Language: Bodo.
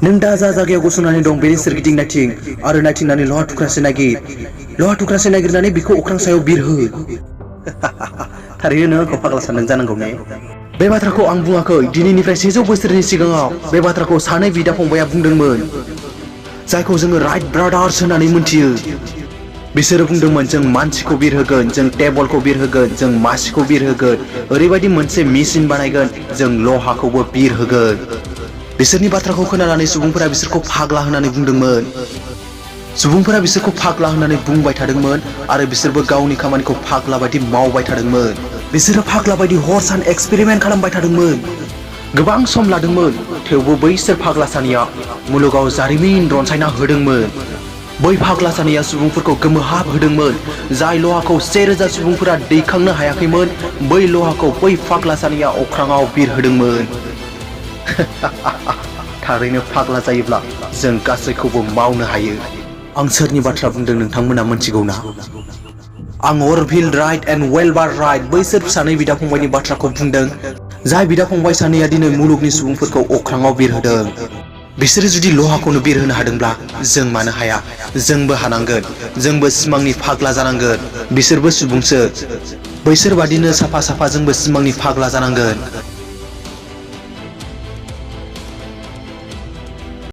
नों दा जा जायगायाव गसंनानै दं बेनि सोरगिदिं नायथिं आरो नायथिंनानै लहा थुख्रासे नागिर। लहा थुख्रासे नागिरनानै बेखौ अख्रां सायाव बिरहो। थारैनो नों आंखौ फाग्ला सानदों जानांगौ ने? बे बाथ्राखौ आं बुङाखै। दिनैनिफ्राय 100 बोसोरनि सिगाङाव बे बाथ्राखौ सानै बिदा फंबाया बुंदोंमोन, जायखौ जोङो राइट ब्रादार्स होननानै मोनथियो। बिसोरो बुंदोंमोन जों मानसिखौ बिरहोगोन, जों टेबलखौ बिरहोगोन, जों मासिखौ बिरहोगोन, ओरैबायदि मोनसे मेसिन बानायगोन जों लहाखौबो बिरहोगोन। बिसोरनि बाथ्राखौ खोनानानै सुबुंफोरा बिसोरखौ फाग्ला होननानै बुंदोंमोन। सुबुंफोरा बिसोरखौ फाग्ला होननानै बुंबाय थादोंमोन आरो बिसोरबो गावनि खामानिखौ फाग्ला बायदि मावबाय थादोंमोन। बिसोरो फाग्ला बायदि हर सान एक्सपेरिमेन्ट खालामबाय थादोंमोन। गोबां सम लादोंमोन, थेवबो बैसोर फाग्ला सानैया मुलुगाव जारिमिन रनसायना होदोंमोन। बै फाग्ला सानैया सुबुंफोरखौ गोमोहाब होदोंमोन। जाय लहाखौ 1000 सुबुंफोरा दैखांनो हायाखैमोन, बै लहाखौ बै फाग्ला सानैया अख्राङाव बिरहोदोंमोन। थारैनो फाग्ला जायोब्ला जों गासैखौबो मावनो हायो। आं सोरनि बाथ्रा बुंदों नोंथांमोना मिथिगौ ना? आं अरभिल राइट एन्ड वेलबार राइट बैसोर सानै बिदा फंबायनि बाथ्राखौ बुंदों, जाय बिदा फंबाय सानैया दिनै मुलुगनि सुबुंफोरखौ अख्राङाव बिरहोदों। बिसोरो जुदि लहाखौनो बिरहोनो हादोंब्ला जों मानो हाया? जोंबो हानांगोन। जोंबो सिमांनि फाग्ला जानांगोन। बिसोरबो सुबुंसो। बैसोर बादिनो साफा साफा जोंबो सिमांनि फाग्ला जानांगोन।